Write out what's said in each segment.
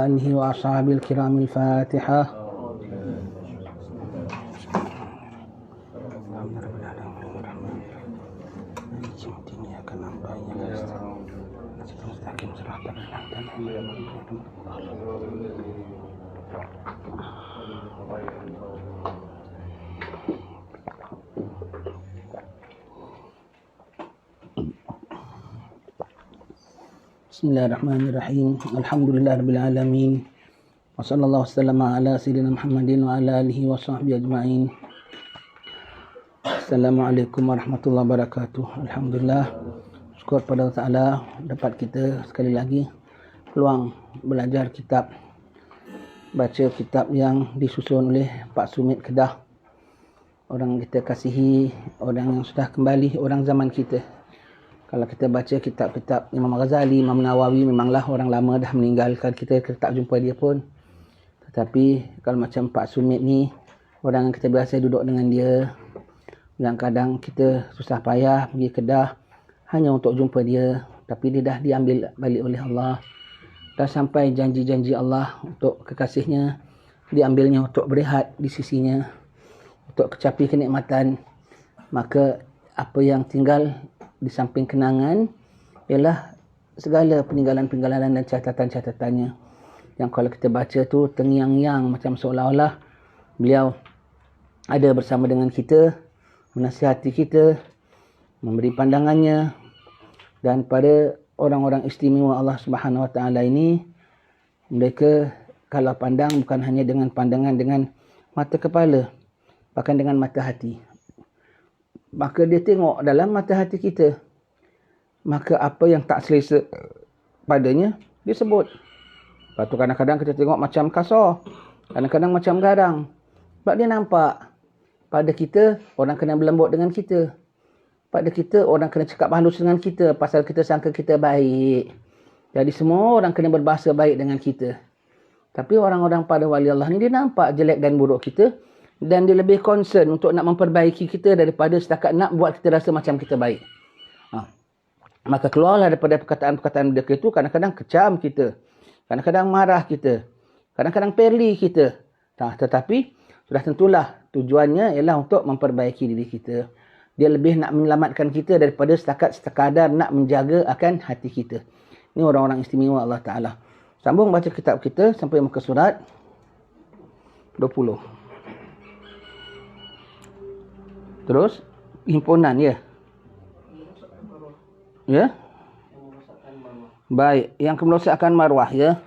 آله وأصحابه الكرام الفاتحة. Bismillahirrahmanirrahim. Alhamdulillahirabbil alamin. Wa sallallahu wasallama ala sayyidina Muhammadin wa ala alihi wa sahbihi ajma'in. Assalamualaikum warahmatullahi wabarakatuh. Alhamdulillah, syukur pada Allah Ta'ala dapat kita sekali lagi peluang belajar kitab, baca kitab yang disusun oleh Pak Sumit Kedah, orang kita kasihi, orang yang sudah kembali, orang zaman kita. Kalau kita baca kitab-kitab Imam Ghazali, Imam Nawawi, memanglah orang lama dah meninggalkan, kita tak jumpa dia pun. Tetapi kalau macam Pak Sumit ni, orang yang kita biasa duduk dengan dia, yang kadang kita susah payah pergi Kedah hanya untuk jumpa dia, tapi dia dah diambil balik oleh Allah. Dah sampai janji-janji Allah untuk kekasihnya, diambilnya untuk berehat di sisinya, untuk kecapi kenikmatan. Maka apa yang tinggal di samping kenangan ialah segala peninggalan-peninggalan dan catatan-catatannya, yang kalau kita baca tu terngiang-ngiang, macam seolah-olah beliau ada bersama dengan kita, menasihati kita, memberi pandangannya. Dan pada orang-orang istimewa Allah Subhanahu Wa Taala ini, mereka kalau pandang bukan hanya dengan pandangan dengan mata kepala, bahkan dengan mata hati. Maka dia tengok dalam mata hati kita. Maka apa yang tak selesa padanya, dia sebut. Lepas tu kadang-kadang kita tengok macam kasar, kadang-kadang macam garang. Sebab dia nampak pada kita, orang kena berlembut dengan kita. Pada kita, orang kena cakap halus dengan kita, pasal kita sangka kita baik. Jadi semua orang kena berbahasa baik dengan kita. Tapi orang-orang pada wali Allah ni, dia nampak jelek dan buruk kita, dan dia lebih concern untuk nak memperbaiki kita daripada setakat nak buat kita rasa macam kita baik. Maka keluarlah daripada perkataan-perkataan mereka itu, kadang-kadang kecam kita, kadang-kadang marah kita, kadang-kadang perli kita. Tetapi sudah tentulah tujuannya ialah untuk memperbaiki diri kita. Dia lebih nak menyelamatkan kita daripada setakat sekadar nak menjaga akan hati kita. Ini orang-orang istimewa Allah Ta'ala. Sambung baca kitab kita sampai muka surat 20. Terus himpunan, ya. Ya. Baik, yang kemerosakkan marwah, ya.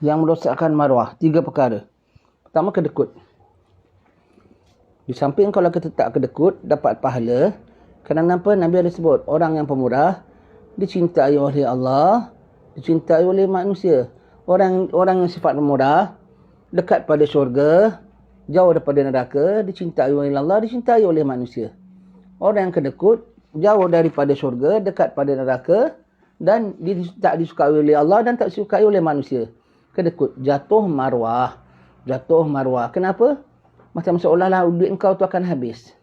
Yang merosakkan marwah, 3 perkara. Pertama, kedekut. Di samping kalau kita tak kedekut, dapat pahala. Kerana apa? Nabi ada sebut, orang yang pemurah dicintai oleh Allah, dicintai oleh manusia. Orang yang sifat pemurah, dekat pada syurga, jauh daripada neraka, dicintai oleh Allah, dicintai oleh manusia. Orang yang kedekut, jauh daripada syurga, dekat pada neraka, dan tak disukai oleh Allah dan tak disukai oleh manusia. Kedekut, jatuh marwah. Jatuh marwah. Kenapa? Macam seolah-olah duit engkau tu akan habis.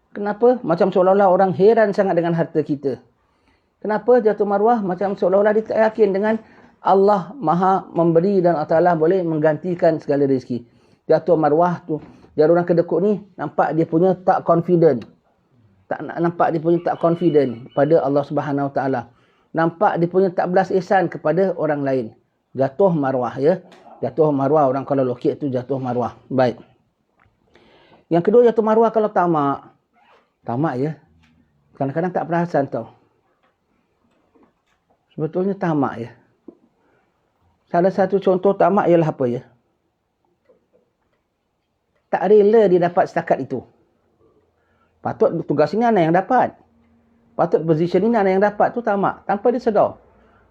Kenapa? Macam seolah-olah orang heran sangat dengan harta kita. Kenapa jatuh marwah? Macam seolah-olah dia tak yakin dengan Allah Maha memberi dan Allah Ta'ala boleh menggantikan segala rezeki. Jatuh marwah tu, jadi orang kedekut ni nampak dia punya tak confident. Nampak dia punya tak confident pada Allah Subhanahu Wa Ta'ala. Nampak dia punya tak belas ihsan kepada orang lain. Jatuh marwah, ya. Jatuh marwah, orang kalau lokek tu jatuh marwah. Baik. Yang kedua jatuh maruah kalau tamak. Tamak ya. Kadang-kadang tak perasan tau. Sebetulnya tamak ya. Salah satu contoh tamak ialah apa ya? Tak rela dia dapat setakat itu. Patut tugas ini anak yang dapat. Patut position ini anak yang dapat. Tu tamak. Tanpa dia sedar.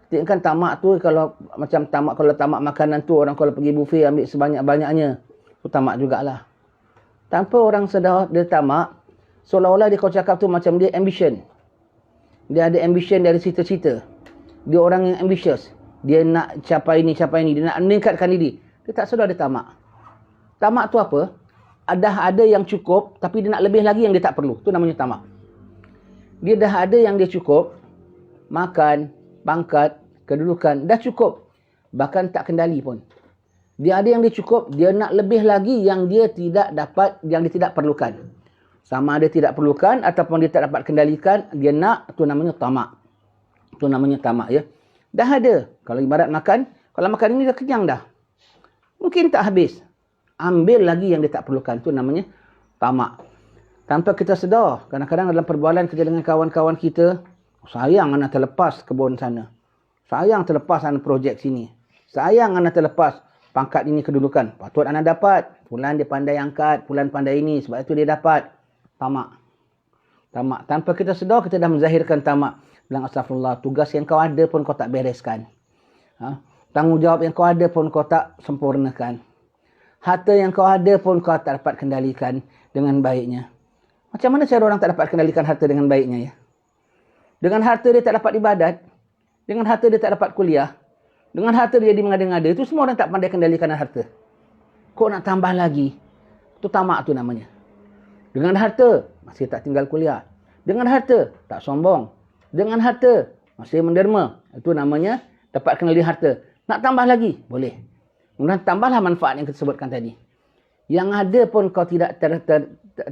Kan tamak tu kalau macam tamak, kalau tamak makanan tu orang kalau pergi buffet ambil sebanyak-banyaknya. Tu tamak jugalah. Tanpa orang sedar dia tamak, seolah-olah dia kau cakap tu macam dia ambition. Dia ada ambition dari cita-cita. Dia orang yang ambitious. Dia nak capai ni. Dia nak meningkatkan diri. Dia tak sedar dia tamak. Tamak tu apa? Ada yang cukup, tapi dia nak lebih lagi yang dia tak perlu. Tu namanya tamak. Dia dah ada yang dia cukup. Makan, pangkat, kedudukan. Dah cukup. Bahkan tak kendali pun. Dia ada yang dia cukup. Dia nak lebih lagi yang dia tidak dapat, yang dia tidak perlukan. Sama ada tidak perlukan ataupun dia tak dapat kendalikan. Dia nak, tu namanya tamak. Tu namanya tamak ya. Dah ada. Kalau ibarat makan, kalau makan ini dah kenyang dah. Mungkin tak habis. Ambil lagi yang dia tak perlukan. Tu namanya tamak. Tanpa kita sedar. Kadang-kadang dalam perbualan kita dengan kawan-kawan kita. Sayang anak terlepas kebun sana. Sayang terlepas anak projek sini. Sayang anak terlepas pangkat ini kedudukan. Patut anak dapat. Fulan dia pandai angkat. Fulan pandai ini. Sebab itu dia dapat. Tamak. Tamak. Tanpa kita sedar kita dah menzahirkan tamak. Bilang astagfirullah. Tugas yang kau ada pun kau tak bereskan. Tanggungjawab yang kau ada pun kau tak sempurnakan. Harta yang kau ada pun kau tak dapat kendalikan dengan baiknya. Macam mana cara orang tak dapat kendalikan harta dengan baiknya ya? Dengan harta dia tak dapat ibadat. Dengan harta dia tak dapat kuliah. Dengan harta dia jadi mengada-ngada. Itu semua orang tak pandai kendalikan harta. Kau nak tambah lagi. Itu tamak tu namanya. Dengan harta, masih tak tinggal kuliah. Dengan harta, tak sombong. Dengan harta, masih menderma. Itu namanya dapat kendali harta. Nak tambah lagi? Boleh. Kemudian tambahlah manfaat yang kita sebutkan tadi. Yang ada pun kau tidak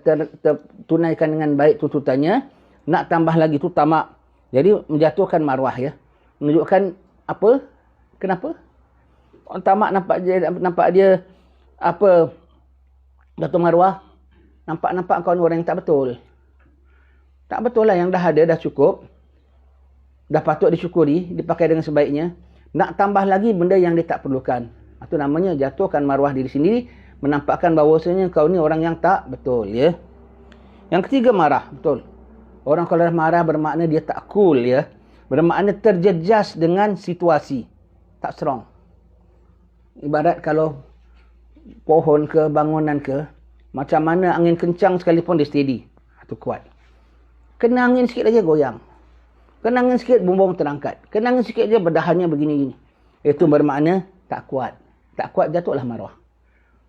tertunaikan dengan baik tuntutannya. Nak tambah lagi tu tamak. Jadi menjatuhkan maruah ya. Menunjukkan apa? Kenapa? Orang tamak nampak dia apa? Jatuh maruah. Nampak kau ni orang yang tak betul. Tak betul lah, yang dah ada dah cukup. Dah patut disyukuri, dipakai dengan sebaiknya. Nak tambah lagi benda yang dia tak perlukan. Itu namanya jatuhkan maruah diri sendiri. Menampakkan bahawasanya kau ni orang yang tak betul ya. Yang ketiga marah. Betul. Orang kalau dah marah bermakna dia tak cool ya. Bermakna terjejas dengan situasi. Tak strong. Ibarat kalau pohon ke bangunan ke, macam mana angin kencang sekalipun dia steady. Itu kuat. Kena angin sikit aja goyang. Kena angin sikit bumbung terangkat. Kena angin sikit aja berdahannya begini-gini. Itu bermakna tak kuat. Tak kuat jatuhlah maruah.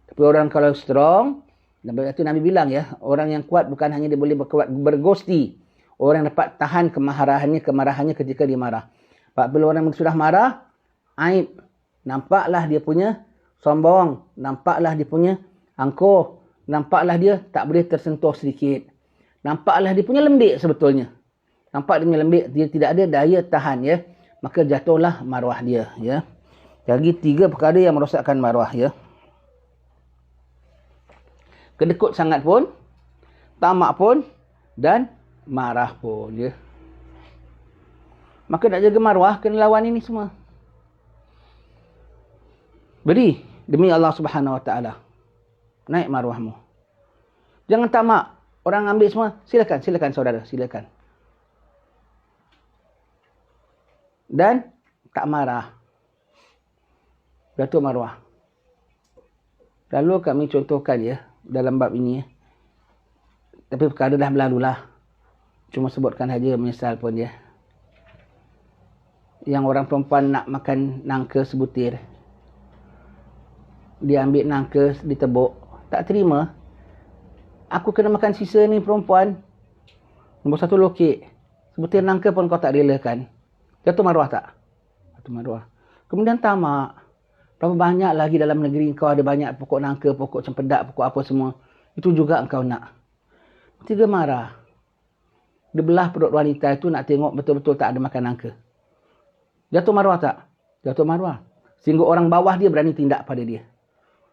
Tapi orang kalau strong, itu Nabi bilang ya, orang yang kuat bukan hanya dia boleh bergosti. Orang yang dapat tahan kemarahannya ketika dia marah. Apabila orang sudah marah, aib. Nampaklah dia punya sombong. Nampaklah dia punya angkuh. Nampaklah dia tak boleh tersentuh sedikit. Nampaklah dia punya lembik sebetulnya. Nampak dia punya lembik, dia tidak ada daya tahan ya. Maka jatuhlah maruah dia ya. Lagi 3 perkara yang merosakkan maruah ya. Kedekut sangat pun, tamak pun dan marah pun ya. Maka nak jaga maruah kena lawan ini semua. Beri demi Allah Subhanahu Wa Taala. Naik maruahmu. Jangan tamak. Orang ambil semua, silakan saudara, silakan. Dan tak marah. Jatuh maruah. Lalu kami contohkan ya dalam bab ini ya. Tapi perkara dah berlalulah. Cuma sebutkan saja misal pun ya. Yang orang perempuan nak makan nangka sebutir. Dia ambil nangka ditebuk. Tak terima. Aku kena makan sisa ni perempuan. Nombor 1 lokek. Sebutir nangka pun kau tak relakan. Jatuh maruah tak? Jatuh maruah. Kemudian tamak. Berapa banyak lagi dalam negeri kau ada banyak pokok nangka, pokok cempedak, pokok apa semua. Itu juga engkau nak. 3 marah. Dia belah perut wanita itu nak tengok betul-betul tak ada makan nangka. Jatuh maruah tak? Jatuh maruah. Sehingga orang bawah dia berani tindak pada dia.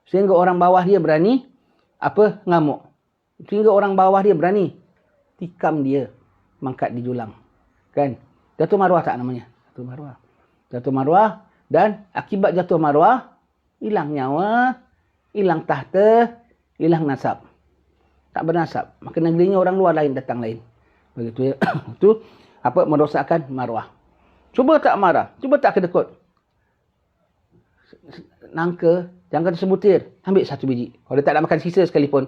Sehingga orang bawah dia berani ngamuk. Sehingga orang bawah dia berani tikam dia, mangkat di julang. Kan? Jatuh maruah tak namanya? Jatuh maruah. Jatuh maruah, dan akibat jatuh maruah, hilang nyawa, hilang tahta, hilang nasab. Tak bernasab. Maka negerinya orang luar lain datang lain. Begitu ya. Itu apa, merosakkan maruah. Cuba tak marah, cuba tak kedekut. Nangka, jangan sebutir. Ambil satu biji. Kalau dia tak nak makan sisa sekalipun.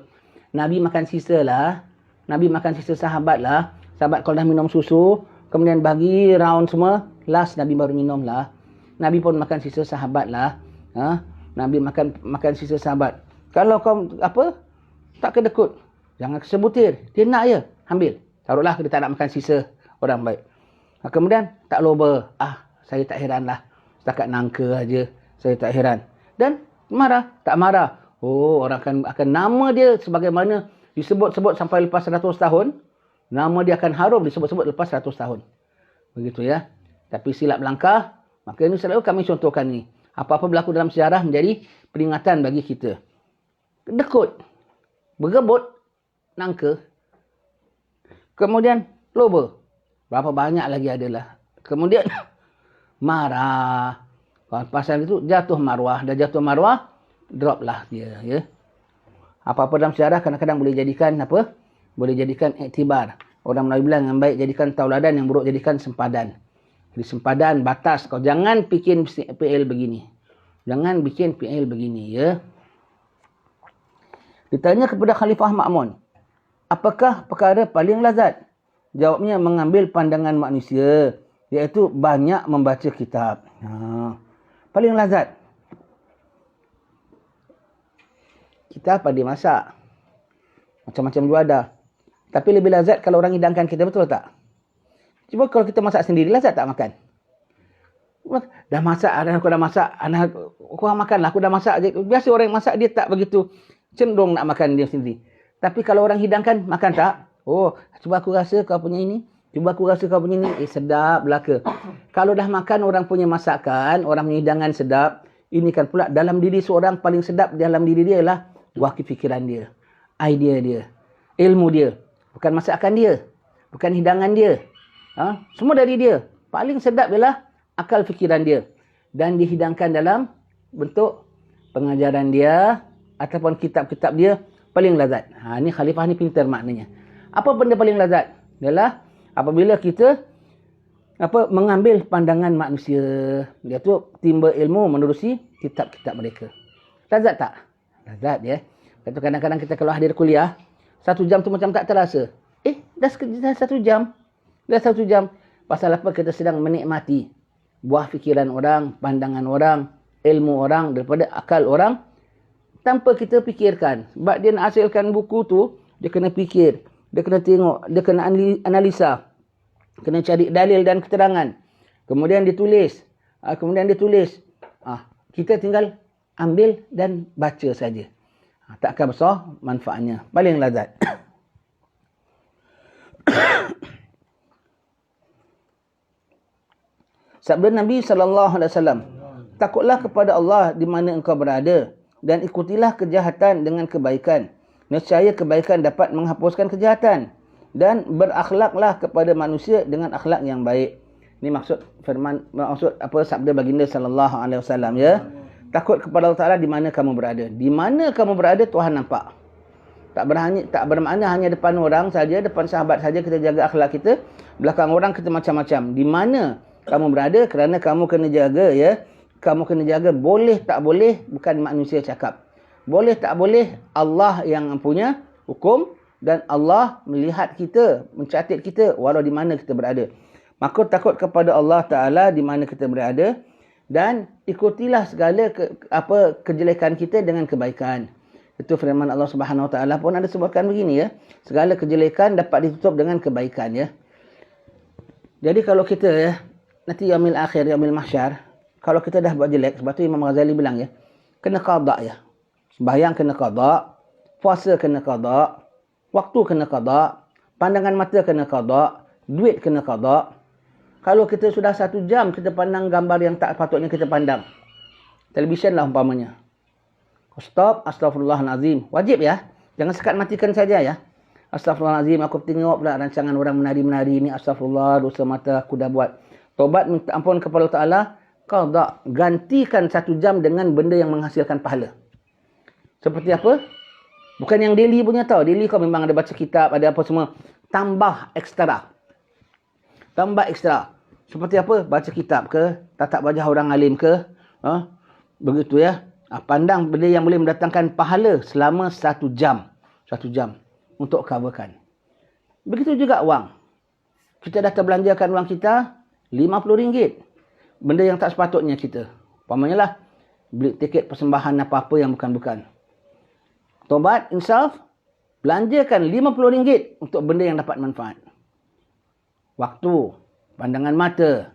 Nabi makan sisa lah. Nabi makan sisa sahabat lah. Sahabat kalau dah minum susu, kemudian bagi round semua, last Nabi baru minum lah. Nabi pun makan sisa sahabat lah. Nabi makan sisa sahabat. Kalau kau tak kedekut, jangan sebutir. Dia nak je, ambil. Taruhlah dia tak nak makan sisa orang baik. Kemudian tak loba. Saya tak heran lah. Setakat nangka aja. Saya tak heran. Dan marah? Tak marah. Orang akan nama dia sebagaimana disebut-sebut sampai lepas 100 tahun. Nama dia akan harum disebut-sebut lepas 100 tahun. Begitu ya. Tapi silap langkah. Maka ini selalu kami contohkan ni. Apa-apa berlaku dalam sejarah menjadi peringatan bagi kita. Dekut. Bergebut. Nangka. Kemudian loba. Berapa banyak lagi adalah. Kemudian marah. Pasal itu jatuh maruah. Dah jatuh maruah, drop lah dia. Ya. Apa-apa dalam sejarah kadang-kadang boleh jadikan apa? Boleh jadikan iktibar. Orang Melayu bilang yang baik jadikan tauladan, yang buruk jadikan sempadan. Jadi sempadan, batas. Kau jangan bikin PL begini. Jangan bikin PL begini. Ya. Ditanya kepada Khalifah Ma'mun, apakah perkara paling lazat? Jawabnya mengambil pandangan manusia, iaitu banyak membaca kitab. Paling lazat. Kita apa dia masak? Macam-macam juga ada. Tapi lebih lazat kalau orang hidangkan kita, betul tak? Cuba kalau kita masak sendiri, lazat tak makan? Dah masak, aku dah masak, aku makanlah, aku dah masak. Biasa orang yang masak dia tak begitu cenderung nak makan dia sendiri. Tapi kalau orang hidangkan, makan tak? Cuba aku rasa kau punya ini. Cuba aku rasa kau punya ini. Sedap belaka. Kalau dah makan orang punya masakan, orang punya hidangan sedap, ini kan pula dalam diri seorang paling sedap dalam diri dia ialah buah fikiran dia. Idea dia. Ilmu dia. Bukan masakan dia. Bukan hidangan dia. Semua dari dia. Paling sedap ialah akal fikiran dia. Dan dihidangkan dalam bentuk pengajaran dia ataupun kitab-kitab dia paling lazat. Ni khalifah ni pintar maknanya. Apa benda paling lazat? Ialah apabila kita mengambil pandangan manusia. Dia tu timba ilmu menerusi kitab-kitab mereka. Lazat tak? Lazat ya. Kata kadang-kadang kita kalau hadir kuliah, 1 jam tu macam tak terasa. Dah 1 jam. Dah 1 jam. Pasal apa? Kita sedang menikmati buah fikiran orang, pandangan orang, ilmu orang daripada akal orang tanpa kita fikirkan. Sebab dia nak hasilkan buku tu, dia kena fikir. Dia kena tengok, dia kena analisa. Kena cari dalil dan keterangan. Kemudian ditulis. Kita tinggal ambil dan baca saja. Tak akan besar manfaatnya. Paling lazat. Sabda Nabi SAW, takutlah kepada Allah di mana engkau berada dan ikutilah kejahatan dengan kebaikan. Nescaya kebaikan dapat menghapuskan kejahatan. Dan berakhlaklah kepada manusia dengan akhlak yang baik. Ini maksud sabda baginda SAW ya. Takut kepada Allah Ta'ala di mana kamu berada. Di mana kamu berada Tuhan nampak. Tak bermakna hanya depan orang saja, depan sahabat saja kita jaga akhlak kita. Belakang orang kita macam-macam. Di mana kamu berada kerana kamu kena jaga ya. Kamu kena jaga boleh tak boleh bukan manusia cakap. Boleh tak boleh Allah yang punya hukum dan Allah melihat kita, mencatat kita walau di mana kita berada. Maka takut kepada Allah Ta'ala di mana kita berada dan ikutilah segala kejelekan kita dengan kebaikan. Itu firman Allah Subhanahu Wa Ta'ala pun ada sebutkan begini ya. Segala kejelekan dapat ditutup dengan kebaikan ya. Jadi kalau kita ya, nanti yaumil akhir, yaumil mahsyar, kalau kita dah buat jelek, sebab tu Imam Ghazali bilang ya, kena qada ya. Sembahyang kena qada, puasa kena qada, waktu kena qada, pandangan mata kena qada, duit kena qada. Kalau kita sudah 1 jam kita pandang gambar yang tak patutnya kita pandang, televisyen lah umpamanya, stop, astaghfirullahalazim. Wajib ya. Jangan sekat matikan saja ya. Astaghfirullahalazim, aku tengok pula rancangan orang menari-menari ni. Astagfirullah, dosa mata aku dah buat. Tobat minta ampun kepada Allah Ta'ala. Qada, gantikan 1 jam dengan benda yang menghasilkan pahala. Seperti apa? Bukan yang daily punya tau. Daily kau memang ada baca kitab, ada apa semua. Tambah ekstra. Tambah ekstra. Seperti apa? Baca kitab ke? Tatap wajah orang alim ke? Begitu ya. Pandang benda yang boleh mendatangkan pahala selama 1 jam. 1 jam. Untuk coverkan. Begitu juga wang. Kita dah terbelanjakan wang kita RM50. Benda yang tak sepatutnya kita. Umpamanya lah. Beli tiket persembahan apa-apa yang bukan-bukan. Tobat, insaf. Belanjakan RM50 untuk benda yang dapat manfaat. Waktu. Pandangan mata.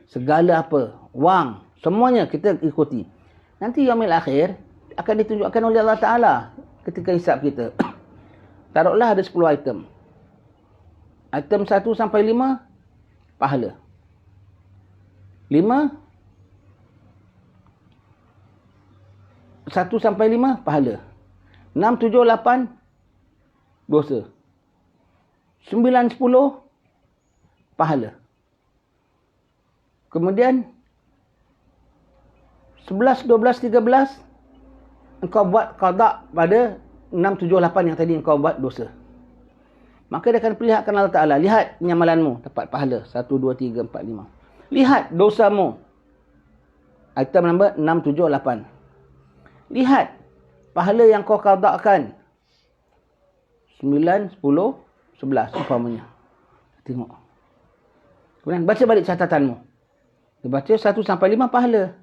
Segala apa. Wang. Semuanya kita ikuti. Nanti yaumil akhir akan ditunjukkan oleh Allah Ta'ala ketika hisab kita. Taruhlah ada 10 item. Item 1 sampai 5, pahala. 1 sampai 5, pahala. 6, 7, 8, dosa. 9, 10, pahala. Kemudian 11, 12, 13, engkau buat qada pada 6, 7, 8 yang tadi engkau buat dosa. Maka dia akan perlihatkan Allah Ta'ala. Lihat nyamalanmu. Dapat pahala. 1, 2, 3, 4, 5. Lihat dosamu. Item nombor 6, 7, 8. Lihat pahala yang kau qada'kan. 9, 10, 11 umpamanya. Tengok. Kemudian baca balik catatanmu. Dia baca 1 sampai 5 pahala.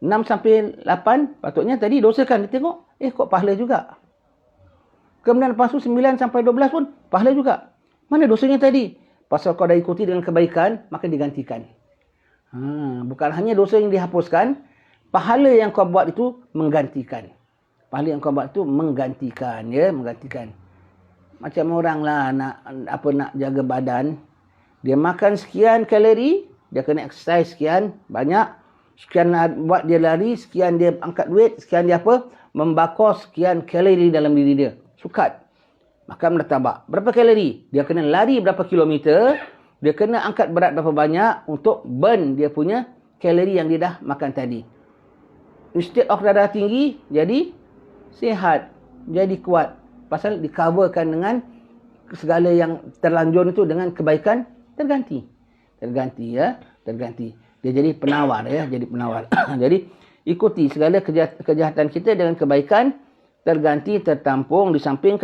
6 sampai 8 patutnya tadi dosakan. Dia tengok. Kok pahala juga. Kemudian lepas tu 9 sampai 12 pun pahala juga. Mana dosanya tadi? Pasal kau dah ikuti dengan kebaikan, maka digantikan. Bukan hanya dosa yang dihapuskan, pahala yang kau buat itu menggantikan. Pahala yang kau buat itu menggantikan. Ya, menggantikan. Macam orang lah nak jaga badan. Dia makan sekian kalori, dia kena exercise sekian banyak. Sekian buat dia lari, sekian dia angkat weight, sekian dia apa? Membakar sekian kalori dalam diri dia. Sukat. Maka menetambak. Berapa kalori? Dia kena lari berapa kilometer. Dia kena angkat berat berapa banyak untuk burn dia punya kalori yang dia dah makan tadi. Instead of darah tinggi, jadi sihat. Jadi kuat. Pasal di-coverkan dengan segala yang terlanjur itu dengan kebaikan terganti. Terganti ya. Terganti. Dia jadi penawar ya. Jadi penawar. Jadi ikuti segala kejahatan kita dengan kebaikan. Terganti, tertampung, di samping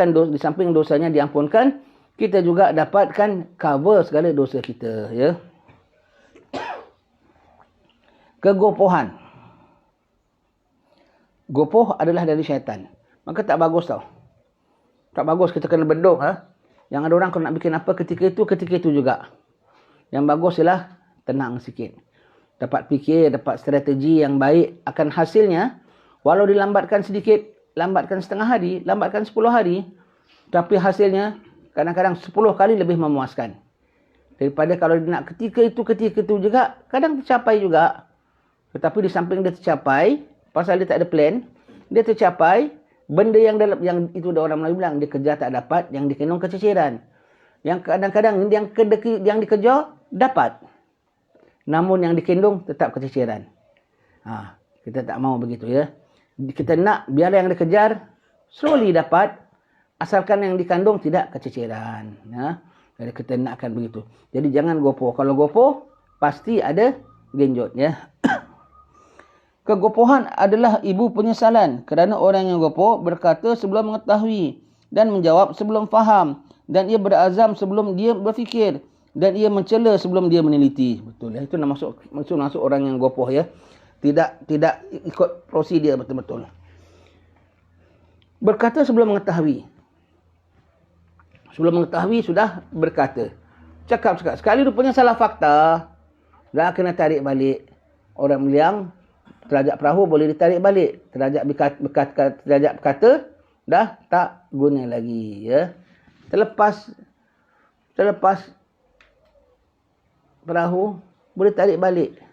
dosanya diampunkan, kita juga dapatkan cover segala dosa kita. Ya. Kegopohan. Gopoh adalah dari syaitan. Maka tak bagus tau. Tak bagus kita kena bedok. Yang ada orang kalau nak bikin apa ketika itu juga. Yang bagus ialah tenang sikit. Dapat fikir, dapat strategi yang baik akan hasilnya. Walau dilambatkan sedikit, lambatkan setengah hari, lambatkan 10 hari, tapi hasilnya kadang-kadang 10 kali lebih memuaskan. Daripada kalau dia nak ketika itu juga, kadang tercapai juga. Tetapi di samping dia tercapai, pasal dia tak ada plan, dia tercapai, benda yang itu orang Melayu bilang, dia kejar tak dapat, yang dikenung kececeran. Yang kadang-kadang yang dikejar, dapat. Namun yang dikendung tetap kececeran. Kita tak mau begitu ya. Kita nak biar yang dikejar slowly dapat, asalkan yang dikandung tidak kececeran. Ya. Jadi kita nakkan begitu. Jadi jangan gopoh. Kalau gopoh pasti ada genjot ya. Kegopohan adalah ibu penyesalan kerana orang yang gopoh berkata sebelum mengetahui dan menjawab sebelum faham, dan ia berazam sebelum dia berfikir, dan ia mencela sebelum dia meneliti. Betul ya. Itu masuk orang yang gopoh ya. Tidak ikut prosedur betul-betul. Berkata sebelum mengetahui. Sebelum mengetahui sudah berkata. Cakap. Sekali rupanya salah fakta, dah kena tarik balik. Orang bilang terajak perahu boleh ditarik balik. Terajak berkata dah tak guna lagi. Ya. Terlepas perahu boleh tarik balik.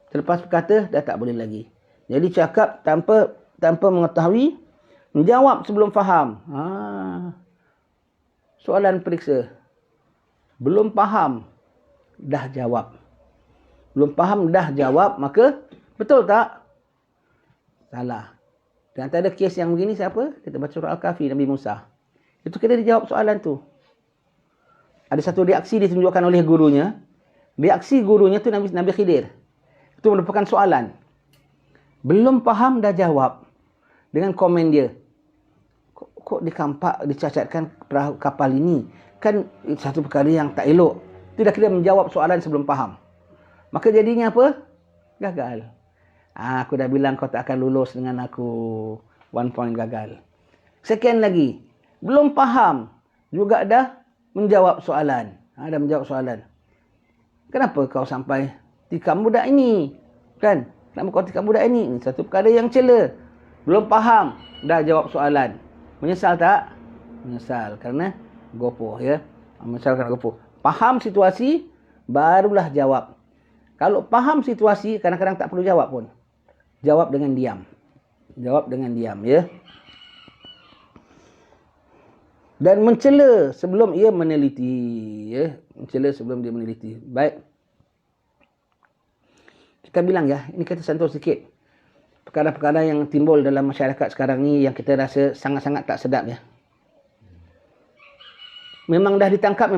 Terlepas berkata, dah tak boleh lagi. Jadi cakap tanpa mengetahui, Menjawab sebelum faham. Soalan periksa. Belum faham, dah jawab. Belum faham, dah jawab, maka betul tak? Salah. Dan antara kes yang begini siapa? Kita baca surah Al-Kahfi, Nabi Musa. Itu kena dijawab soalan tu. Ada satu reaksi ditunjukkan oleh gurunya. Reaksi gurunya tu Nabi Khidir. Itu merupakan soalan. Belum faham, dah jawab. Dengan komen dia. Kok dicacatkan perahu kapal ini? Kan satu perkara yang tak elok. Tidak kira menjawab soalan sebelum faham. Maka jadinya apa? Gagal. Aku dah bilang kau tak akan lulus dengan aku. 1 point gagal. Second lagi. Belum faham. Juga dah menjawab soalan. Dah menjawab soalan. Kenapa kau sampai tikam budak ini? Kan? Kenapa kau tikam budak ini? Ini satu perkara yang cela. Belum faham. Dah jawab soalan. Menyesal tak? Menyesal. Kerana gopoh ya. Menyesal kerana gopoh. Faham situasi, barulah jawab. Kalau faham situasi, kadang-kadang tak perlu jawab pun. Jawab dengan diam. Jawab dengan diam ya. Dan mencela sebelum ia meneliti ya. Mencela sebelum dia meneliti. Baik. Kita bilang ya, ini kita sentuh sikit. Perkara-perkara yang timbul dalam masyarakat sekarang ni yang kita rasa sangat-sangat tak sedap ya. Memang dah ditangkap,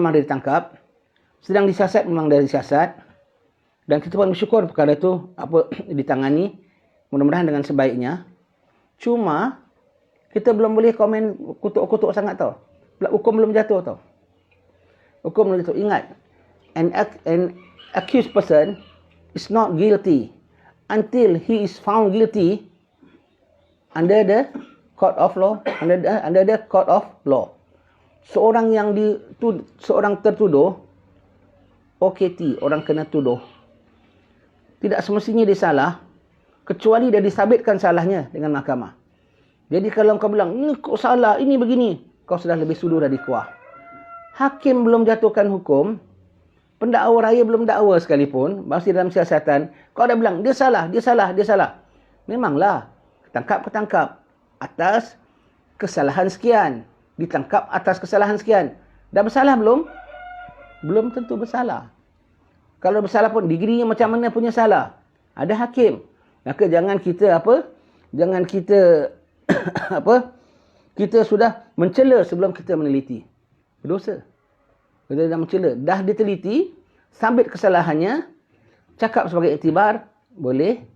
Sedang disiasat, memang dah disiasat. Dan kita pun bersyukur perkara itu ditangani. Mudah-mudahan dengan sebaiknya. Cuma, kita belum boleh komen kutuk-kutuk sangat tau. Hukum belum jatuh tau. Hukum belum jatuh. Ingat, an accused person is not guilty until he is found guilty under the court of law, under the court of law. Seorang yang seorang tertuduh, OKT, orang kena tuduh, tidak semestinya dia salah kecuali dia disabitkan salahnya dengan mahkamah. Jadi kalau kau bilang ini kok salah, ini begini, kau sudah lebih sudu dari kuah. Hakim belum jatuhkan hukum, pendakwa raya belum dakwa sekalipun, masih dalam siasatan, kau dah bilang, dia salah. Memanglah, ketangkap atas kesalahan sekian. Ditangkap atas kesalahan sekian. Dah bersalah belum? Belum tentu bersalah. Kalau bersalah pun, digrinya macam mana punya salah. Ada hakim. Maka jangan kita Jangan kita kita sudah mencela sebelum kita meneliti. Berdosa. Kita dah mencela, dah diteliti, sabit kesalahannya, cakap sebagai iktibar, boleh.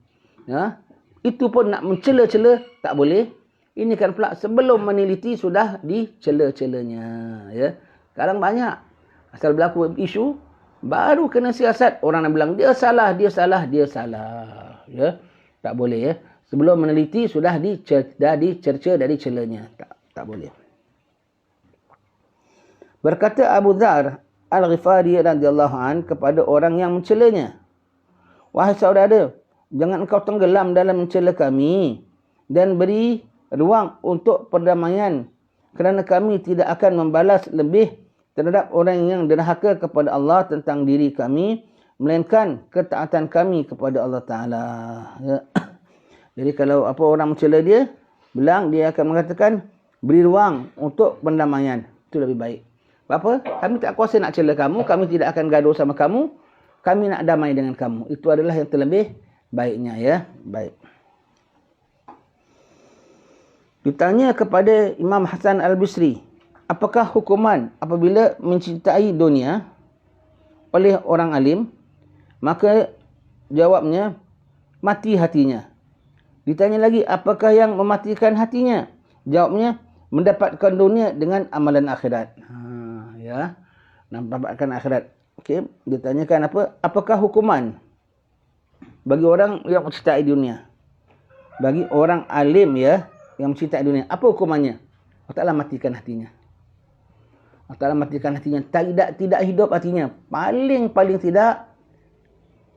Ya. Itu pun nak mencela-cela, tak boleh. Ini kan pula sebelum meneliti sudah dicela-celanya. Ya. Sekarang banyak. Asal berlaku isu, baru kena siasat. Orang nak bilang, dia salah. Ya. Tak boleh ya. Sebelum meneliti sudah dicerca dari celanya. Tak boleh. Berkata Abu Dzar Al-Ghifari radhiyallahu an kepada orang yang mencelanya, "Wahai saudara, jangan engkau tenggelam dalam mencela kami dan beri ruang untuk perdamaian, kerana kami tidak akan membalas lebih terhadap orang yang derhaka kepada Allah tentang diri kami, melainkan ketaatan kami kepada Allah Ta'ala." Ya. Jadi kalau orang mencela dia, dia akan mengatakan beri ruang untuk pendamaian. Itu lebih baik. Apa? Kami tak kuasa nak cela kamu, kami tidak akan gaduh sama kamu, kami nak damai dengan kamu. Itu adalah yang terlebih baiknya ya. Baik. Ditanya kepada Imam Hasan Al-Bisri, apakah hukuman apabila mencintai dunia oleh orang alim? Maka jawabnya, mati hatinya. Ditanya lagi, apakah yang mematikan hatinya? Jawabnya, mendapatkan dunia dengan amalan akhirat. Ya, mendapatkan akhirat. Okey, ditanyakan apakah hukuman bagi orang yang mencintai dunia? Bagi orang alim ya, yang mencintai dunia, apa hukumannya? Allah Ta'ala matikan hatinya. Allah Ta'ala matikan hatinya. Tidak hidup hatinya. Paling tidak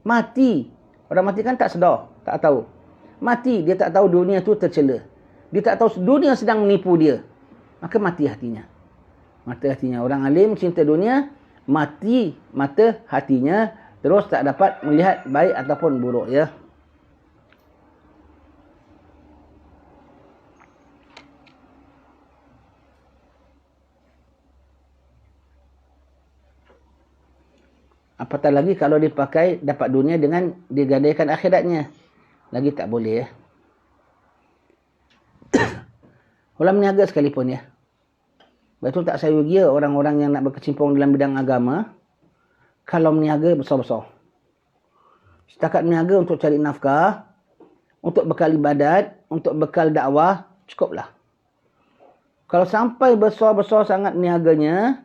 mati. Orang mati kan tak sedar, tak tahu. Mati, dia tak tahu dunia tu tercela. Dia tak tahu dunia sedang menipu dia. Maka mati hatinya. Mata hatinya. Orang alim cinta dunia, mati mata hatinya, terus tak dapat melihat baik ataupun buruk ya. Apatah lagi kalau dipakai dapat dunia dengan digadaikan akhiratnya. Lagi tak boleh ya. Orang meniaga sekalipun ya. Betul tak saya ugia orang-orang yang nak berkecimpung dalam bidang agama. Kalau meniaga besar-besar. Setakat meniaga untuk cari nafkah. Untuk bekal ibadat. Untuk bekal dakwah. Cukuplah. Kalau sampai besar-besar sangat niaganya.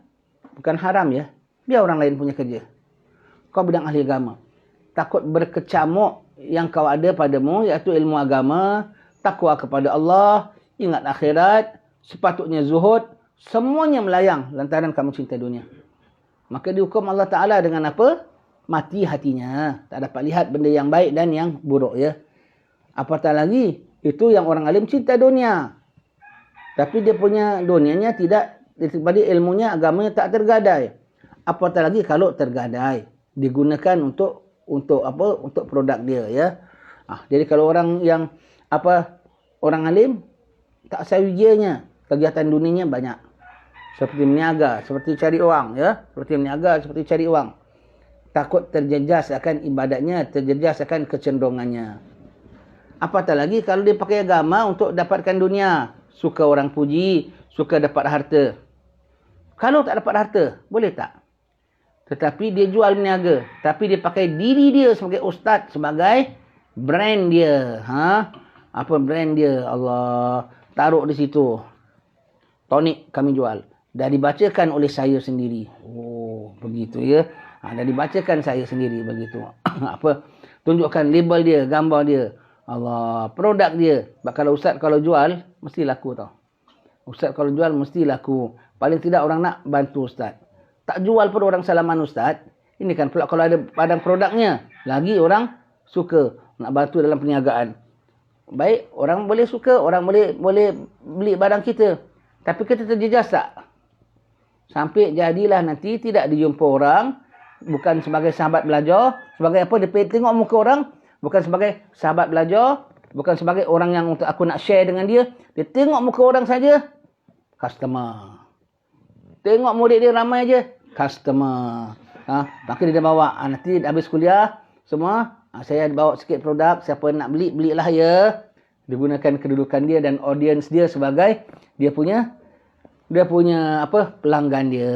Bukan haram ya. Biar orang lain punya kerja. Kau bidang ahli agama. Takut berkecamuk yang kau ada padamu. Iaitu ilmu agama. Takwa kepada Allah. Ingat akhirat. Sepatutnya zuhud. Semuanya melayang lantaran kamu cinta dunia. Maka dihukum Allah Ta'ala dengan apa? Mati hatinya. Tak dapat lihat benda yang baik dan yang buruk ya. Apatah lagi. Itu yang orang alim cinta dunia. Tapi dia punya dunianya tidak. Daripada ilmunya, agamanya tak tergadai. Apatah lagi kalau tergadai. Digunakan untuk apa? Untuk produk dia ya. Jadi kalau orang yang orang alim. Tak sahaja kegiatan dunianya banyak. Seperti meniaga, seperti cari wang ya. Seperti meniaga, seperti cari wang. Takut terjejas akan ibadatnya, terjejas akan kecenderungannya. Apatah lagi kalau dia pakai agama untuk dapatkan dunia. Suka orang puji, suka dapat harta. Kalau tak dapat harta, boleh tak? Tetapi dia jual meniaga. Tapi dia pakai diri dia sebagai ustaz, sebagai brand dia. Apa brand dia? Allah taruh di situ. Tonik kami jual. Dah dibacakan oleh saya sendiri. Oh, begitu ya. Dah dibacakan saya sendiri begitu. Tunjukkan label dia, gambar dia. Allah, produk dia. Kalau ustaz kalau jual, mesti laku tau. Ustaz kalau jual, mesti laku. Paling tidak orang nak bantu ustaz. Tak jual pun orang salaman ustaz. Ini kan pula kalau ada padang produknya. Lagi orang suka nak bantu dalam perniagaan. Baik, orang boleh suka, orang boleh beli barang kita. Tapi kita terjejas tak? Sampai jadilah nanti tidak dijumpa orang. Bukan sebagai sahabat belajar. Sebagai apa? Dia tengok muka orang. Bukan sebagai sahabat belajar. Bukan sebagai orang yang untuk aku nak share dengan dia. Dia tengok muka orang saja. Customer. Tengok murid dia ramai je. Customer. Maka dia bawa. Nanti habis kuliah. Semua. Saya bawa sikit produk. Siapa nak beli, belilah ya. Digunakan kedudukan dia dan audience dia sebagai dia punya pelanggan dia.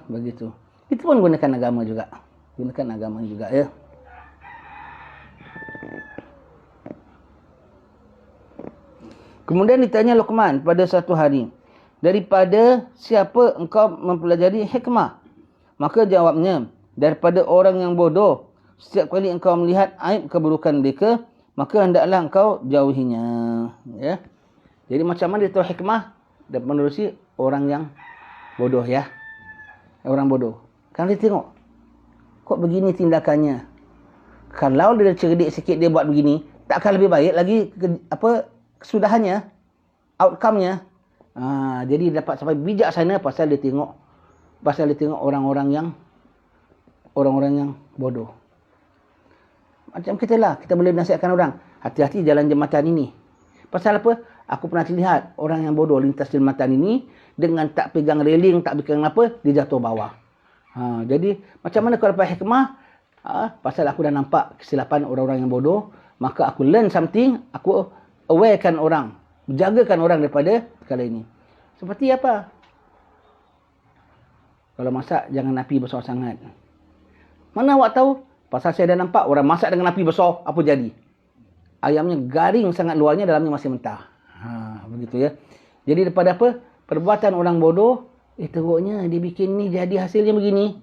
Begitu. Itu pun gunakan agama juga. Gunakan agama juga ya. Kemudian ditanya Luqman pada satu hari, daripada siapa engkau mempelajari hikmah? Maka jawabnya, daripada orang yang bodoh. Setiap kali engkau melihat aib keburukan mereka, maka hendaklah engkau jauhinya. Ya. Jadi macam mana dia tahu hikmah? Dan menerusi orang yang bodoh ya. Orang bodoh. Kan dia tengok. Kok begini tindakannya? Kalau dia cerdik sikit dia buat begini, takkan lebih baik lagi kesudahannya, outcome-nya. Jadi dapat sampai bijaksana pasal dia tengok orang-orang yang bodoh. Macam kita lah, kita boleh nasihatkan orang, hati-hati jalan jambatan ini. Pasal apa? Aku pernah lihat orang yang bodoh lintas jambatan ini dengan tak pegang railing, tak pegang apa, dia jatuh bawah. Jadi macam mana kalau dapat hikmah? Pasal aku dah nampak kesilapan orang-orang yang bodoh, maka aku learn something, aku awarekan orang, menjagakan orang daripada perkara ini. Seperti apa? Kalau masak jangan api besar sangat. Mana awak tahu? Pasal saya dah nampak orang masak dengan api besar, apa jadi? Ayamnya garing sangat luarnya, dalamnya masih mentah. Begitu ya. Jadi daripada apa? Perbuatan orang bodoh, teruknya dia bikin ni jadi hasilnya begini.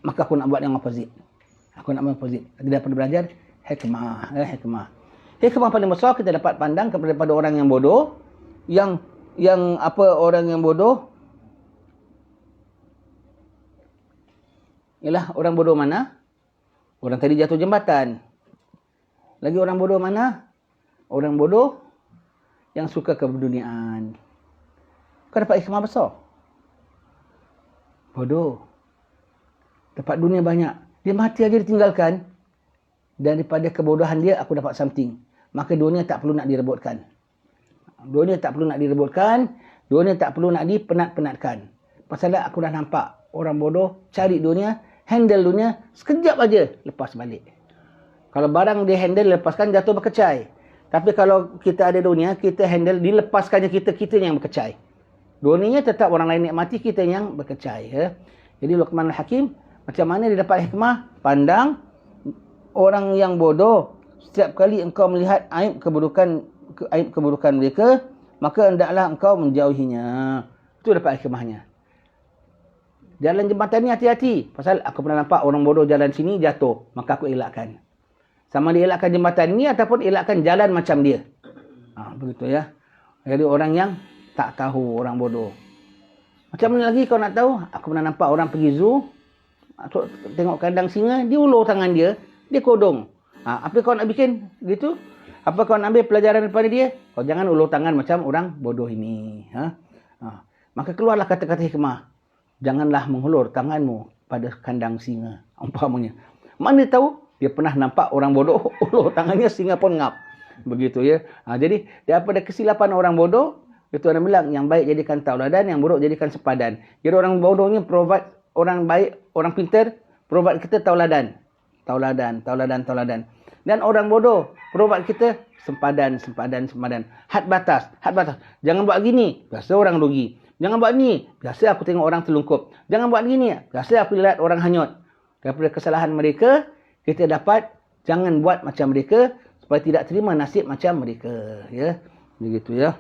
Maka aku nak buat yang opposite. Kita dapat belajar hikmah. Hikmah paling besar kita dapat pandang kepada orang yang bodoh. Orang yang bodoh? Ialah orang bodoh mana? Orang tadi jatuh jambatan. Lagi orang bodoh mana? Orang bodoh yang suka keduniaan. Kau dapat hikmah besar. Bodoh. Dapat dunia banyak. Dia mati aja ditinggalkan. Daripada kebodohan dia, aku dapat something. Maka dunia tak perlu nak direbutkan. Dunia tak perlu nak dipenat-penatkan. Pasal aku dah nampak orang bodoh cari dunia handle dunia, sekejap aja lepas balik. Kalau barang dia handle, lepaskan, jatuh berkecai. Tapi kalau kita ada dunia, kita handle, dilepaskannya kita yang berkecai. Dunianya tetap orang lain nikmati, kita yang berkecai. Ya. Jadi Luqman Al-Hakim, macam mana dia dapat hikmah? Pandang orang yang bodoh. Setiap kali engkau melihat aib keburukan mereka, maka hendaklah engkau menjauhinya. Itu dapat hikmahnya. Jalan jembatan ni hati-hati. Pasal aku pernah nampak orang bodoh jalan sini jatuh. Maka aku elakkan. Sama dia elakkan jembatan ni ataupun elakkan jalan macam dia. Begitu ya. Jadi orang yang tak tahu, orang bodoh. Macam mana lagi kau nak tahu? Aku pernah nampak orang pergi zoo. Tengok kandang singa. Dia ulur tangan dia. Dia kodong. Apa kau nak bikin? Gitu? Apa kau nak ambil pelajaran daripada dia? Kau jangan ulur tangan macam orang bodoh ini. Maka keluarlah kata-kata hikmah. Janganlah menghulur tanganmu pada kandang singa. Umpamanya. Mana tahu dia pernah nampak orang bodoh ulur tangannya, singa pun ngap. Begitu ya. Jadi daripada kesilapan orang bodoh, itu orang bilang yang baik jadikan tauladan, yang buruk jadikan sepadan. Jadi orang bodohnya provide, orang baik, orang pintar provide kita tauladan. Tauladan. Dan orang bodoh provide kita sempadan. Had batas. Jangan buat gini, biasa orang rugi. Jangan buat ni, biasa aku tengok orang terlungkup. Jangan buat gini, biasa aku lihat orang hanyut. Daripada kesalahan mereka, kita dapat jangan buat macam mereka supaya tidak terima nasib macam mereka. Ya, begitu ya.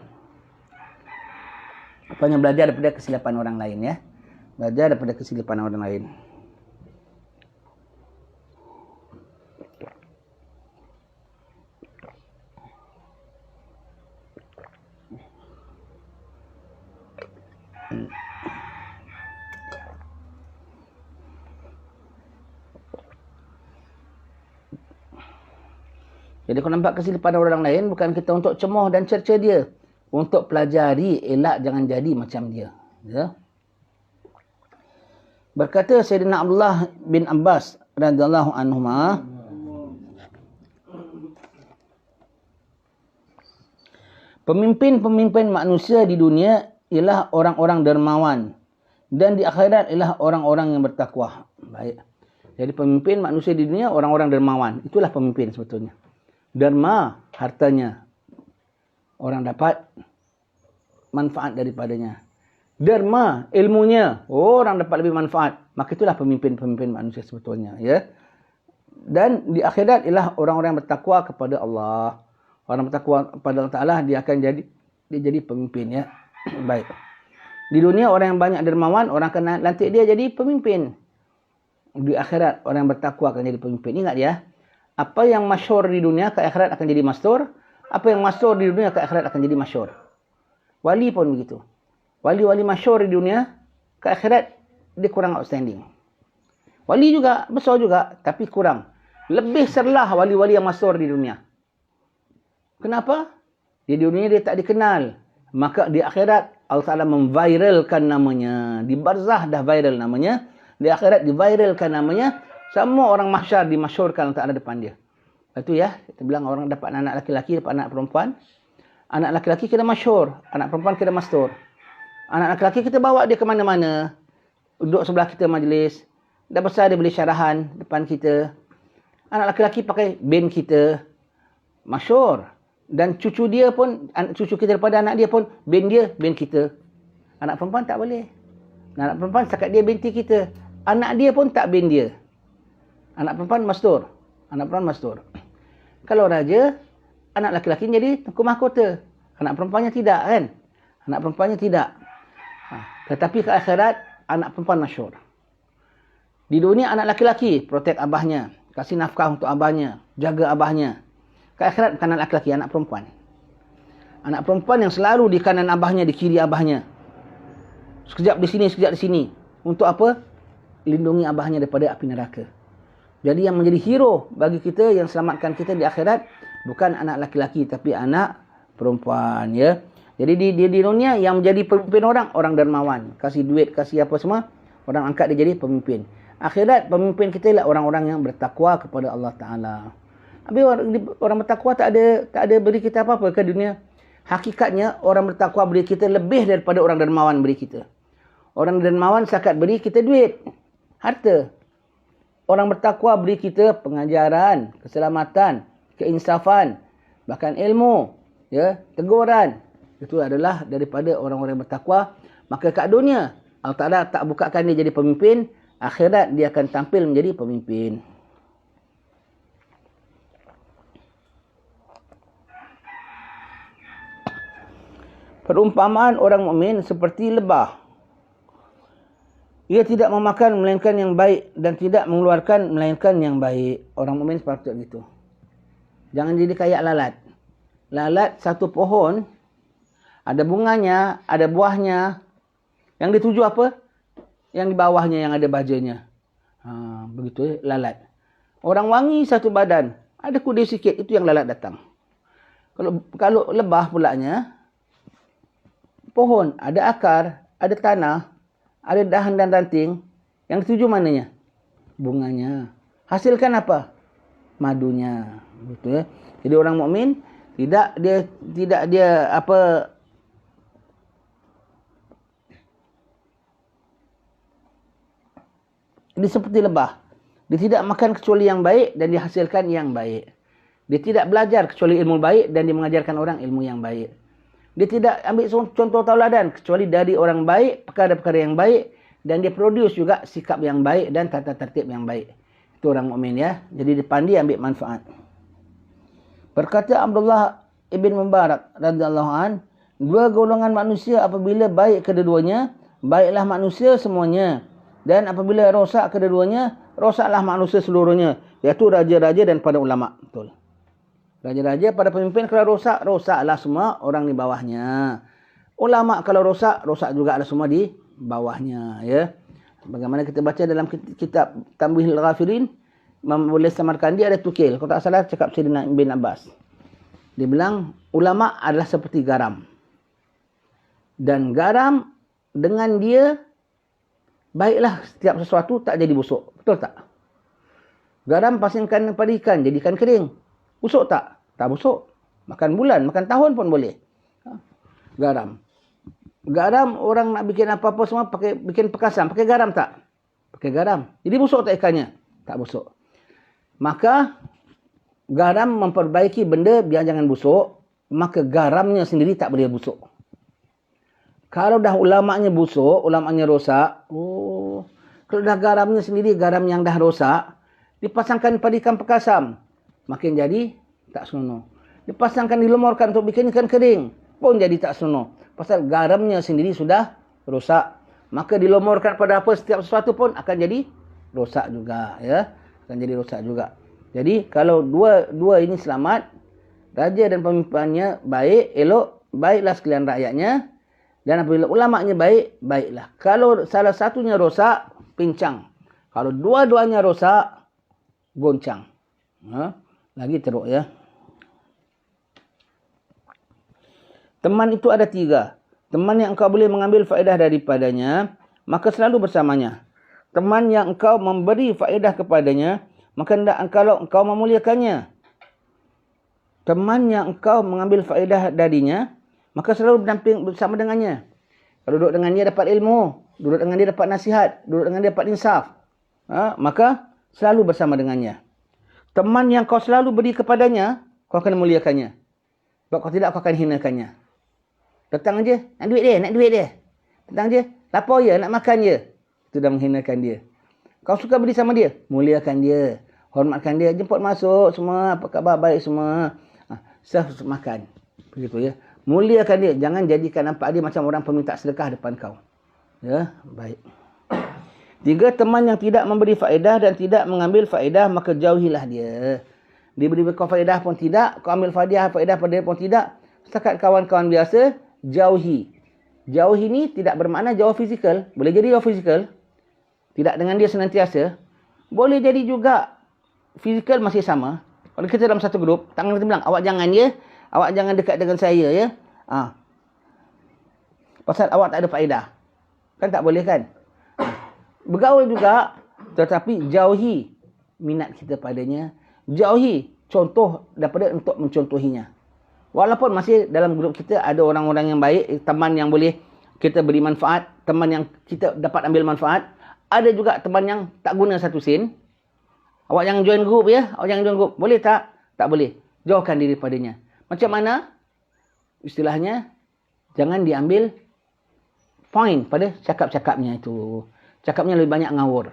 Apanya belajar daripada kesilapan orang lain ya. Belajar daripada kesilapan orang lain. Jadi kalau nampak kesilapan orang lain, bukan kita untuk cemoh dan cerca dia. Untuk pelajari, elak jangan jadi macam dia. Ya. Berkata Sayyidina Abdullah bin Abbas radhiyallahu anhuma, pemimpin-pemimpin manusia di dunia ialah orang-orang dermawan. Dan di akhirat ialah orang-orang yang bertakwa. Baik. Jadi pemimpin manusia di dunia, orang-orang dermawan. Itulah pemimpin sebetulnya. Derma, hartanya. Orang dapat manfaat daripadanya. Derma, ilmunya. Orang dapat lebih manfaat. Maka itulah pemimpin-pemimpin manusia sebetulnya. Ya. Dan di akhirat ialah orang-orang yang bertakwa kepada Allah. Orang bertakwa kepada Allah Ta'ala, dia akan jadi pemimpin. Ya. Baik. Di dunia orang yang banyak dermawan, orang akan lantik dia jadi pemimpin. Di akhirat orang yang bertakwa akan jadi pemimpin. Ingat ya. Apa yang masyhur di dunia, ke akhirat akan jadi mastur. Apa yang masyhur di dunia, ke akhirat akan jadi masyhur. Wali pun begitu. Wali-wali masyhur di dunia, ke akhirat dia kurang outstanding. Wali juga, besar juga, tapi kurang. Lebih serlah wali-wali yang masyhur di dunia. Kenapa? Di dunia dia tak dikenal. Maka di akhirat Allah Ta'ala memviralkan namanya. Di barzah dah viral namanya. Di akhirat diviralkan namanya. Semua orang mahsyar dimasyhurkan Allah Ta'ala depan dia. Itu ya, kita bilang orang dapat anak laki-laki, dapat anak perempuan. Anak laki-laki kena masyhur, anak perempuan kena mastur. Anak laki-laki kita bawa dia ke mana-mana. Duduk sebelah kita majlis. Dah besar dia boleh syarahan depan kita. Anak laki-laki pakai band kita. Masyhur. Dan cucu dia pun, cucu kita daripada anak dia pun, band dia, band kita. Anak perempuan tak boleh. Anak perempuan setakat dia binti kita. Anak dia pun tak band dia. Anak perempuan mastur. Anak perempuan mastur. Kalau raja, anak laki-laki jadi tengku mahkota. Anak perempuannya tidak kan? Anak perempuannya tidak. Tetapi ke akhirat, anak perempuan masyhur. Di dunia anak laki-laki, protek abahnya. Kasih nafkah untuk abahnya. Jaga abahnya. Ke akhirat bukan anak laki-laki, anak perempuan. Anak perempuan yang selalu di kanan abahnya, di kiri abahnya. Sekejap di sini, sekejap di sini. Untuk apa? Lindungi abahnya daripada api neraka. Jadi yang menjadi hero bagi kita, yang selamatkan kita di akhirat, bukan anak laki-laki, tapi anak perempuan. Ya. Jadi di dunia yang menjadi pemimpin orang dermawan. Kasih duit, kasih apa semua, orang angkat dia jadi pemimpin. Akhirat, pemimpin kita ialah orang-orang yang bertakwa kepada Allah Ta'ala. Habis orang bertakwa tak ada beri kita apa-apa ke dunia. Hakikatnya, orang bertakwa beri kita lebih daripada orang dermawan beri kita. Orang dermawan sakat beri kita duit, harta. orang bertakwa beri kita pengajaran, keselamatan, keinsafan, bahkan ilmu, ya, teguran. Itu adalah daripada orang-orang bertakwa. Maka kat dunia Allah Ta'ala tak bukakan dia jadi pemimpin, akhirat dia akan tampil menjadi pemimpin. Perumpamaan orang mukmin seperti lebah. Ia tidak memakan melainkan yang baik dan tidak mengeluarkan melainkan yang baik. Orang mukmin sepatutnya gitu. Jangan jadi kayak lalat. Lalat satu pohon, ada bunganya, ada buahnya. Yang dituju apa? Yang di bawahnya yang ada bajanya. Begitu lalat. Orang wangi satu badan, ada kudir sikit, itu yang lalat datang. Kalau lebah pulaknya, pohon, ada akar, ada tanah, ada dahan dan ranting. Yang dituju mananya? Bunganya. Hasilkan apa? Madunya. Betul ya. Jadi orang mukmin tidak dia apa, dia seperti lebah. Dia tidak makan kecuali yang baik dan dihasilkan yang baik. Dia tidak belajar kecuali ilmu baik dan dia mengajarkan orang ilmu yang baik. Dia tidak ambil contoh tauladan kecuali dari orang baik, perkara-perkara yang baik, dan dia produce juga sikap yang baik dan tata tertib yang baik. Itu orang mukmin ya. Jadi dia pandai ambil manfaat. Berkata Abdullah ibn Mubarak radhiyallahu an, dua golongan manusia apabila baik kedua-duanya, baiklah manusia semuanya. Dan apabila rosak kedua-duanya, rosaklah manusia seluruhnya, iaitu raja-raja dan para ulama. Betul. Raja-raja pada pemimpin kalau rosak, rosaklah semua orang di bawahnya. Ulama kalau rosak, rosak juga ada semua di bawahnya. Ya. Bagaimana kita baca dalam kitab Tanbihul Ghafirin, boleh Samarkandi ada tukil. Kalau tak salah cakap Sayyidina bin Abbas. Dia bilang, ulama adalah seperti garam. Dan garam dengan dia, baiklah setiap sesuatu tak jadi busuk. Betul tak? Garam pasangkan pada ikan, jadi ikan kering. Busuk tak? Tak busuk. Makan bulan, makan tahun pun boleh. Garam. Garam orang nak bikin apa-apa semua bikin pekasam. Pakai garam tak? Pakai garam. Jadi busuk tak ikannya? Tak busuk. Maka garam memperbaiki benda biar jangan busuk. Maka garamnya sendiri tak boleh busuk. Kalau dah ulamanya busuk, ulamanya rosak. Kalau dah garamnya sendiri, garam yang dah rosak, dipasangkan pada ikan pekasam, makin jadi tak senonoh. Dipasangkan, dilemurkan untuk bikin ikan kering, pun jadi tak senonoh. Pasal garamnya sendiri sudah rosak. Maka dilemurkan pada apa, setiap sesuatu pun akan jadi rosak juga. Ya, akan jadi rosak juga. Jadi kalau dua ini selamat, raja dan pemimpinnya baik, elok, baiklah sekalian rakyatnya. Dan apabila ulamanya baik, baiklah. Kalau salah satunya rosak, pincang. Kalau dua-duanya rosak, goncang. Lagi teruk ya. Teman itu ada 3. Teman yang engkau boleh mengambil faedah daripadanya, maka selalu bersamanya. Teman yang engkau memberi faedah kepadanya, maka hendak engkau memuliakannya. Teman yang engkau mengambil faedah darinya, maka selalu berdamping bersama dengannya. Kalau duduk dengan dia dapat ilmu, duduk dengan dia dapat nasihat, duduk dengan dia dapat insaf, maka selalu bersama dengannya. Teman yang kau selalu beri kepadanya, kau akan memuliakannya. Sebab kau tidak, kau akan hinakannya. Datang je, nak duit dia. Datang je, lapar je, nak makan je. Itu dah menghinakan dia. Kau suka beri sama dia, muliakan dia, hormatkan dia, jemput masuk semua, apa khabar, baik semua. Serve makan. Begitu ya. Muliakan dia. Jangan jadikan nampak dia macam orang peminta sedekah depan kau. Ya, baik. 3, teman yang tidak memberi faedah dan tidak mengambil faedah, maka jauhilah dia. Dia beri kau faedah pun tidak, kau ambil faedah pada dia pun tidak. Setakat kawan-kawan biasa, jauhi. Jauhi ni tidak bermakna jauh fizikal. Boleh jadi jauh fizikal. Tidak dengan dia senantiasa. Boleh jadi juga fizikal masih sama. Kalau kita dalam satu grup, tangan kita bilang, awak jangan ya. Awak jangan dekat dengan saya ya. Pasal awak tak ada faedah. Kan tak boleh kan? Bergaul juga, tetapi jauhi minat kita padanya. Jauhi contoh daripada untuk mencontohinya. Walaupun masih dalam grup kita ada orang-orang yang baik, teman yang boleh kita beri manfaat, teman yang kita dapat ambil manfaat. Ada juga teman yang tak guna satu sen. Awak jangan join group ya. Awak jangan join group. Boleh tak? Tak boleh. Jauhkan diri padanya. Macam mana? Istilahnya, jangan diambil point pada cakap-cakapnya itu. Cakapnya lebih banyak ngawur.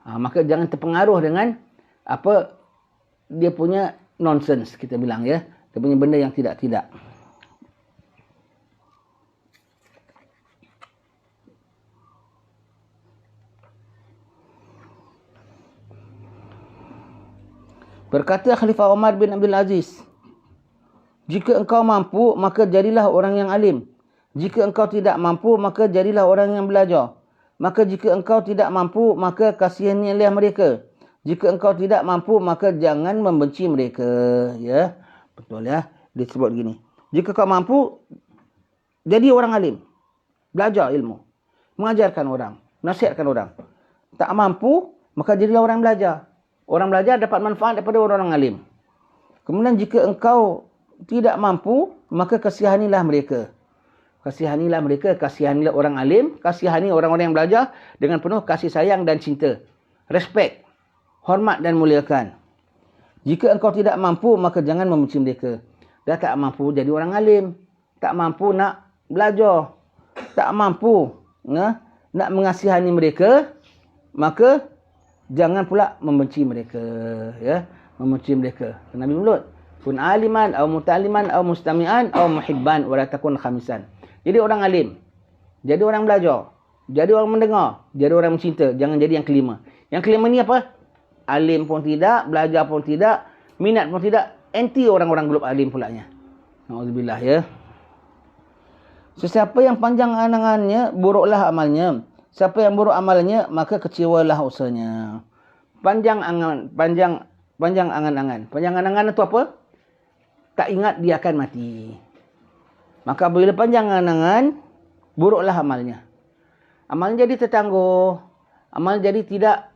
Maka jangan terpengaruh dengan apa dia punya nonsense, kita bilang ya. Dia punya benda yang tidak-tidak. Berkata Khalifah Umar bin Abdul Aziz, jika engkau mampu, maka jadilah orang yang alim. Jika engkau tidak mampu, maka jadilah orang yang belajar. Maka jika engkau tidak mampu, maka kasihanilah mereka. Jika engkau tidak mampu, maka jangan membenci mereka. Ya, betul ya. Dia sebut gini. Jika kau mampu, jadi orang alim. Belajar ilmu. Mengajarkan orang. Nasihatkan orang. Tak mampu, maka jadilah orang belajar. Orang belajar dapat manfaat daripada orang alim. Kemudian jika engkau tidak mampu, maka kasihanilah mereka. Kasihanilah mereka, kasihanilah orang alim, kasihani orang-orang yang belajar dengan penuh kasih sayang dan cinta. Respect, hormat dan muliakan. Jika engkau tidak mampu, maka jangan membenci mereka. Dah tak mampu jadi orang alim. Tak mampu nak belajar. Tak mampu nak mengasihani mereka, maka jangan pula membenci mereka, ya, membenci mereka. Nabi mulut, kun aliman atau mutaliman atau mustami'an atau muhibban wa la takun khamisan. Jadi orang alim, jadi orang belajar, jadi orang mendengar, jadi orang mencinta, jangan jadi yang kelima. Yang kelima ni apa? Alim pun tidak, belajar pun tidak, minat pun tidak, anti orang-orang grup alim pulanya. Nauzubillah ya. Sesiapa yang panjang angan-angannya, buruklah amalnya. Siapa yang buruk amalnya, maka kecewalah usahanya. Panjang angan-angan. Panjang angan-angan itu apa? Tak ingat dia akan mati. Maka bila panjang angan-angan, buruklah amalnya. Amalnya jadi tertangguh. Amalnya jadi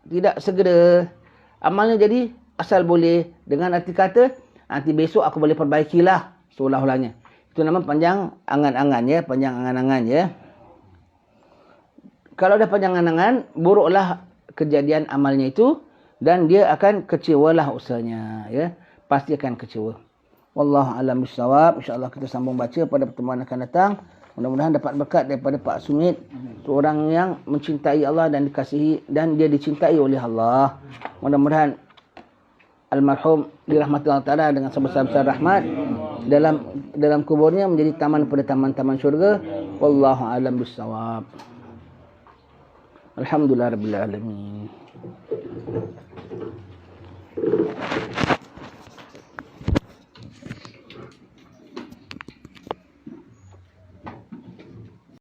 tidak segera. Amalnya jadi asal boleh. Dengan arti kata, nanti besok aku boleh perbaikilah. Seolah-olahnya. Itu nama panjang angan-angan ya. Panjang angan-angan ya. Kalau dah panjang angan-angan, buruklah kejadian amalnya itu dan dia akan kecewalah usahanya, ya. Pasti akan kecewa. Wallahu a'lam bissawab. Insya-Allah kita sambung baca pada pertemuan akan datang. Mudah-mudahan dapat berkat daripada Pak Sumit, seorang yang mencintai Allah dan dikasihi dan dia dicintai oleh Allah. Mudah-mudahan almarhum dirahmati Allah Taala dengan sebesar-besar rahmat dalam kuburnya menjadi taman pada taman-taman syurga. Wallahu a'lam bissawab. Alhamdulillah rabbil alamin.